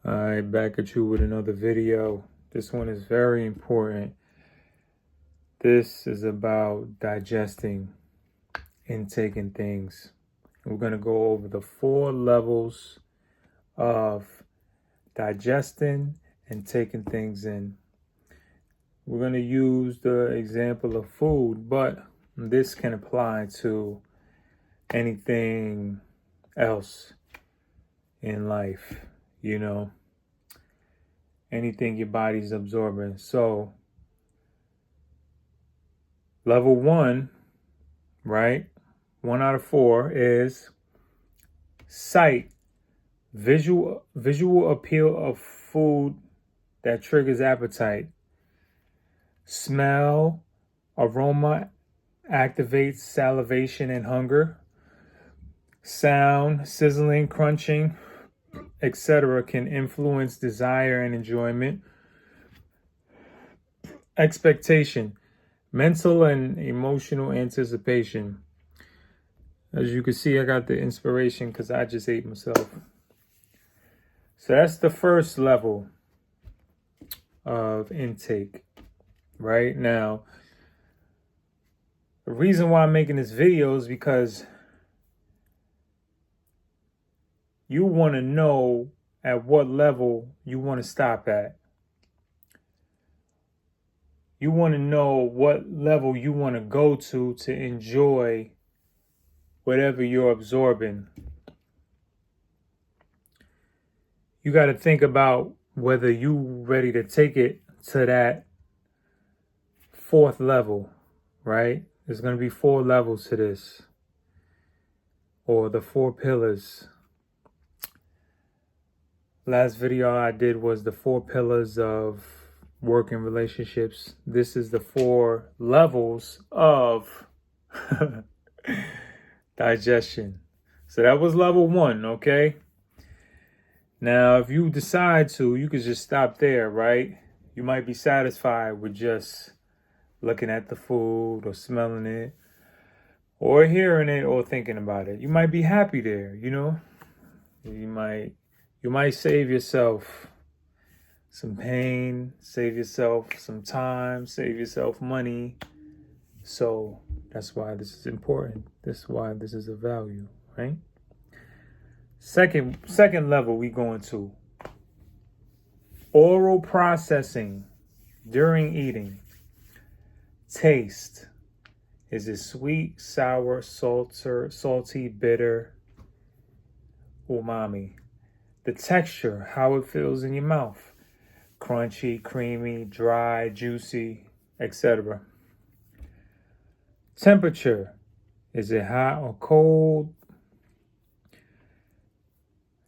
All right, back at you with another video. This one is very important. This is about digesting and taking things. We're going to go over the 4 levels of digesting and taking things in. We're going to use the example of food, but this can apply to anything else in life, anything your body's absorbing. So, level 1, right? 1 out of 4 is sight, visual appeal of food that triggers appetite. Smell, aroma activates salivation and hunger. Sound, sizzling, crunching, etc. can influence desire and enjoyment. Expectation, mental and emotional anticipation. As you can see, I got the inspiration because I just ate myself. So that's the first level of intake. Right now, the reason why I'm making this video is because you want to know at what level you want to stop at. You want to know what level you want to go to enjoy whatever you're absorbing. You got to think about whether you ready to take it to that 4th level, right? There's going to be 4 levels to this, or the 4 pillars. Last video I did was the 4 pillars of working relationships. This is the 4 levels of digestion. So that was level 1, okay? Now, if you decide to, you could just stop there, right? You might be satisfied with just looking at the food or smelling it or hearing it or thinking about it. You might be happy there, You might save yourself some pain, save yourself some time, save yourself money. So that's why this is important. That's why this is of value, right? Second level we go into oral processing during eating. Taste. Is it sweet, sour, salty, bitter, umami? The texture, how it feels in your mouth. Crunchy, creamy, dry, juicy, etc. Temperature. Is it hot or cold?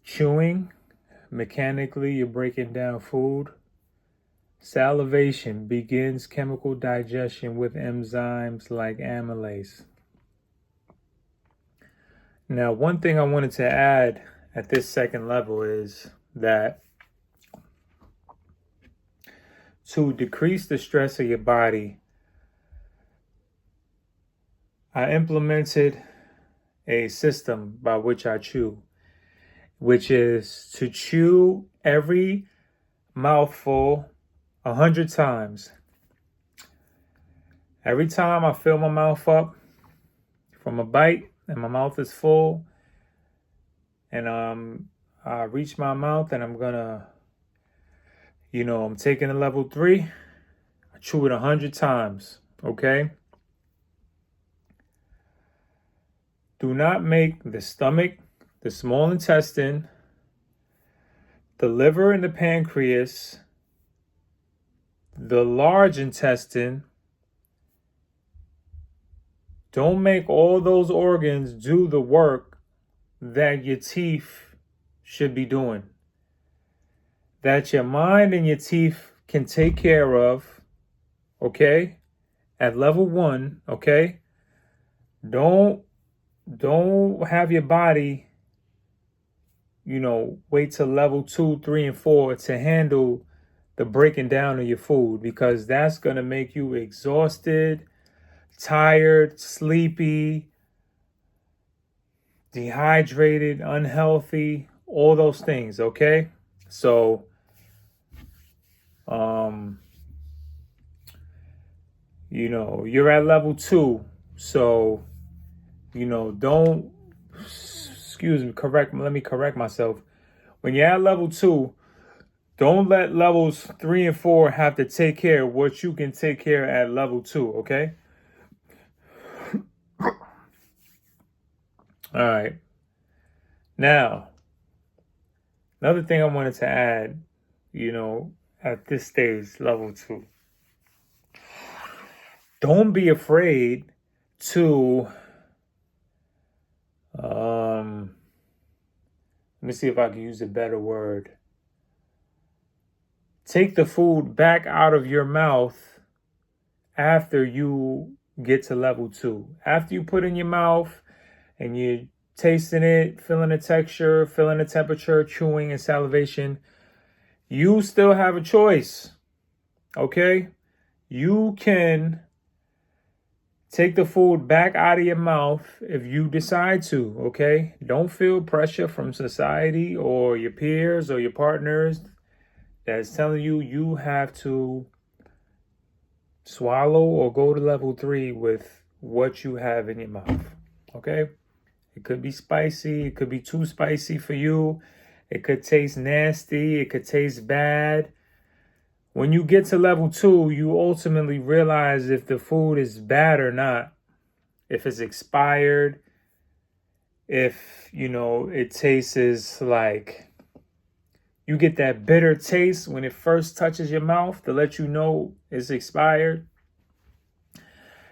Chewing. Mechanically, you're breaking down food. Salivation begins chemical digestion with enzymes like amylase. Now, one thing I wanted to add at this 2nd level is that to decrease the stress of your body, I implemented a system by which I chew, which is to chew every mouthful 100 times. Every time I fill my mouth up from a bite and my mouth is full, and I reach my mouth and I'm gonna, I'm taking a level 3, I chew it 100 times, okay? Do not make the stomach, the small intestine, the liver and the pancreas, the large intestine, don't make all those organs do the work that your teeth should be doing, that your mind and your teeth can take care of, okay? At level 1, okay? Don't have your body, wait till level 2, 3, and 4 to handle the breaking down of your food, because that's going to make you exhausted, tired, sleepy, dehydrated, unhealthy, all those things, okay? So, you're at level 2. So, don't, let me correct myself. When you're at level 2, don't let levels 3 and 4 have to take care of what you can take care of at level 2, okay? All right. Now, another thing I wanted to add, at this stage, level 2, don't be afraid to, let me see if I can use a better word. Take the food back out of your mouth after you get to level 2. After you put in your mouth and you're tasting it, feeling the texture, feeling the temperature, chewing and salivation, you still have a choice, okay? You can take the food back out of your mouth if you decide to, okay? Don't feel pressure from society or your peers or your partners that's telling you you have to swallow or go to level 3 with what you have in your mouth, okay? It could be spicy. It could be too spicy for you. It could taste nasty. It could taste bad. When you get to level 2, you ultimately realize if the food is bad or not, if it's expired, if, it tastes like you get that bitter taste when it first touches your mouth to let you know it's expired.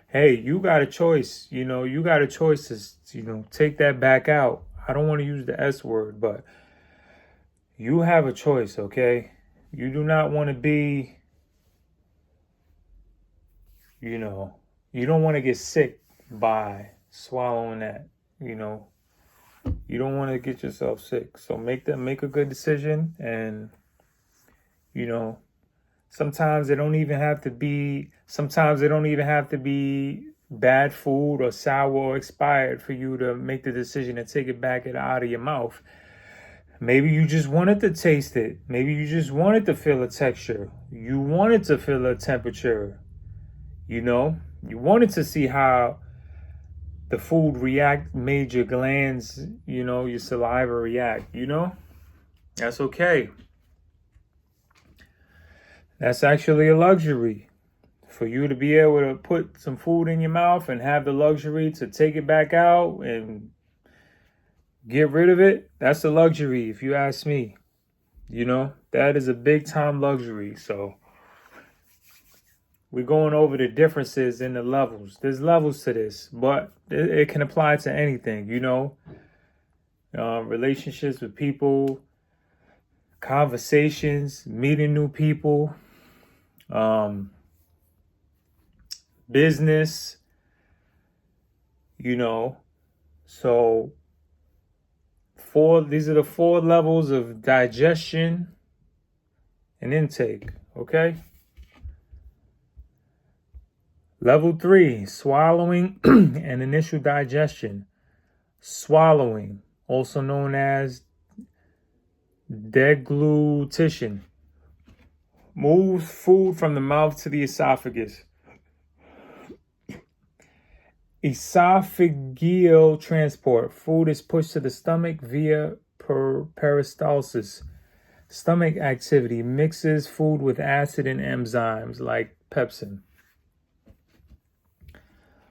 Hey, you got a choice. You got a choice to, take that back out. I don't want to use the S word, but you have a choice, okay? You do not want to be, you don't want to get sick by swallowing that, You don't want to get yourself sick. So make a good decision. And, sometimes it don't even have to be bad food or sour or expired for you to make the decision to take it back out of your mouth. Maybe you just wanted to taste it. Maybe you just wanted to feel a texture. You wanted to feel a temperature. You wanted to see how the food made your glands, your saliva react, That's okay. That's actually a luxury. For you to be able to put some food in your mouth and have the luxury to take it back out and get rid of it, that's a luxury if you ask me. That is a big time luxury. So we're going over the differences in the levels. There's levels to this, but it can apply to anything, relationships with people, conversations, meeting new people, business, So these are the 4 levels of digestion and intake, okay? Level 3, swallowing and initial digestion. Swallowing, also known as deglutition, moves food from the mouth to the esophagus. Esophageal transport. Food is pushed to the stomach via peristalsis. Stomach activity mixes food with acid and enzymes like pepsin.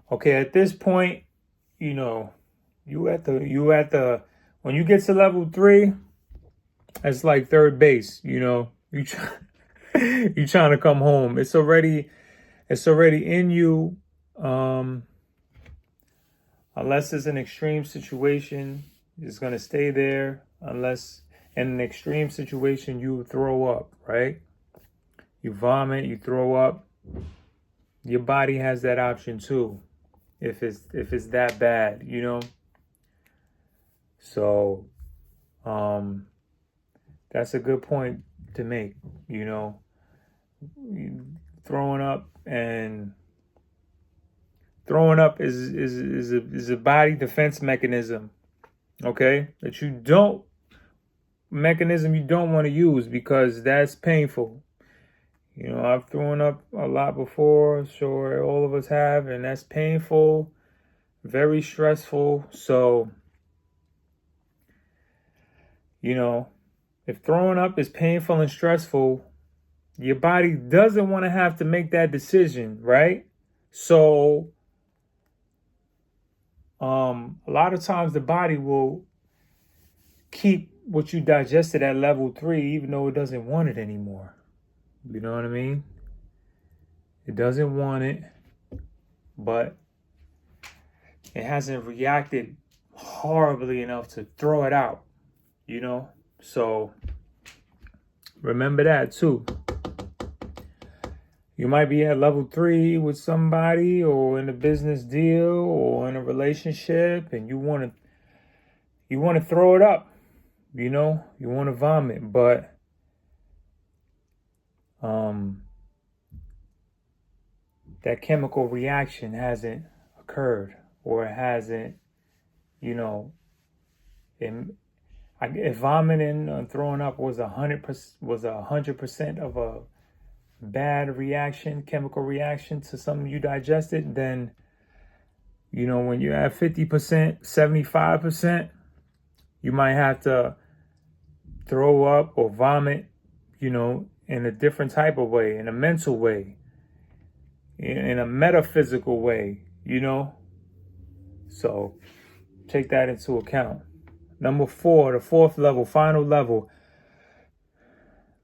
Okay, at this point, when you get to level 3, it's like third base, you trying to come home. It's already in you. Unless it's an extreme situation, it's going to stay there. Unless in an extreme situation, you throw up, right? You vomit, you throw up. Your body has that option too, if it's that bad, So, that's a good point to make, Throwing up is a body defense mechanism, okay? That you don't mechanism you don't want to use because that's painful. You know, I've thrown up a lot before, sure all of us have, and that's painful, very stressful. So, you know, if throwing up is painful and stressful, your body doesn't want to have to make that decision, right? So, a lot of times the body will keep what you digested at level 3, even though it doesn't want it anymore. You know what I mean? It doesn't want it, but it hasn't reacted horribly enough to throw it out, you know? So remember that too. You might be at level 3 with somebody or in a business deal or in a relationship and you want to throw it up, you know? You want to vomit, but that chemical reaction hasn't occurred, or it hasn't, you know, if vomiting and throwing up was 100% of a bad reaction, chemical reaction to something you digested, then, you know, when you're at 50%, 75%, you might have to throw up or vomit, you know, in a different type of way, in a mental way, in a metaphysical way, you know. So take that into account. Number 4, the 4th level, final level.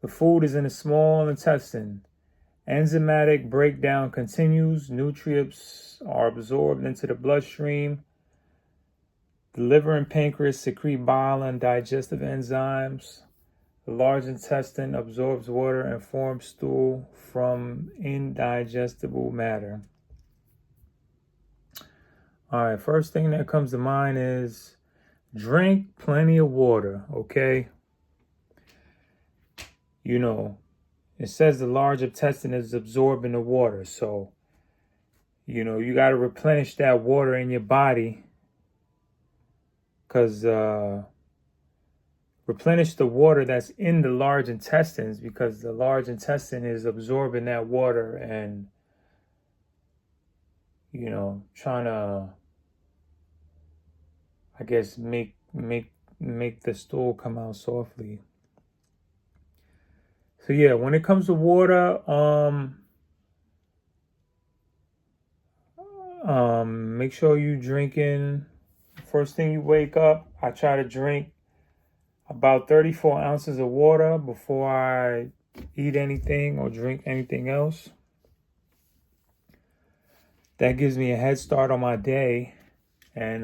The food is in the small intestine. Enzymatic breakdown continues. Nutrients are absorbed into the bloodstream. The liver and pancreas secrete bile and digestive enzymes. The large intestine absorbs water and forms stool from indigestible matter. All right, first thing that comes to mind is drink plenty of water, okay? You know, it says the large intestine is absorbing the water. So, you know, you got to replenish that water in your body because replenish the water that's in the large intestines because the large intestine is absorbing that water and, you know, trying to, I guess, make the stool come out softly. So yeah, when it comes to water, make sure you drinking. First thing you wake up, I try to drink about 34 ounces of water before I eat anything or drink anything else. That gives me a head start on my day. And,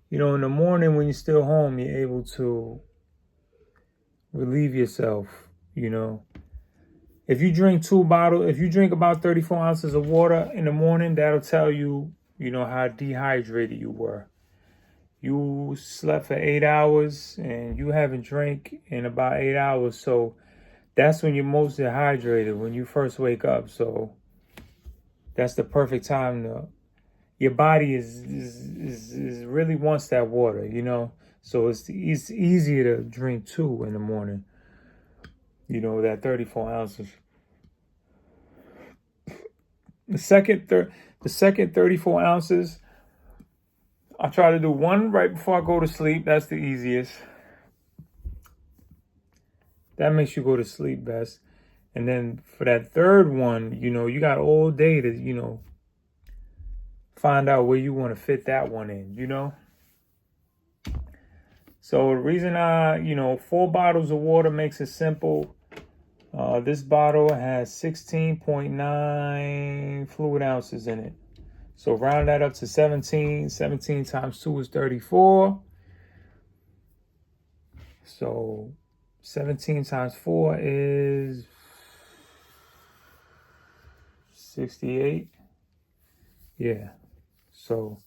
you know, in the morning when you're still home, you're able to relieve yourself, you know. If you drink about 34 ounces of water in the morning, that'll tell you, you know, how dehydrated you were. You slept for 8 hours and you haven't drank in about 8 hours. So that's when you're most dehydrated, when you first wake up. So that's the perfect time to, your body is really wants that water, you know. So it's easier to drink 2 in the morning, you know, that 34 ounces. The second 34 ounces, I try to do 1 right before I go to sleep. That's the easiest. That makes you go to sleep best. And then for that third one, you know, you got all day to, you know, find out where you want to fit that one in, you know. So the reason 4 bottles of water makes it simple. This bottle has 16.9 fluid ounces in it. So round that up to 17. 17 times 2 is 34. So 17 times 4 is 68. Yeah. So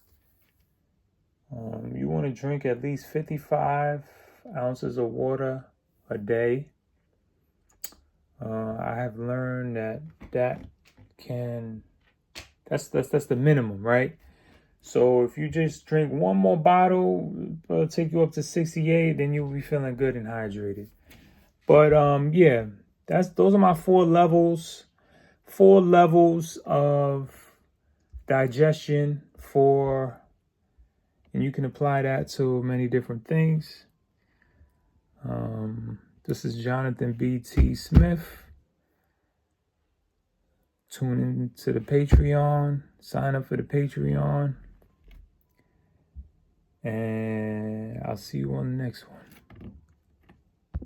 you want to drink at least 55 ounces of water a day. I have learned that's the minimum, right? So if you just drink one more bottle, it'll take you up to 68, then you'll be feeling good and hydrated. But yeah, those are my 4 levels. 4 levels of digestion and you can apply that to many different things. This is Jonathan B.T. Smith. Tune in to the Patreon. Sign up for the Patreon. And I'll see you on the next one.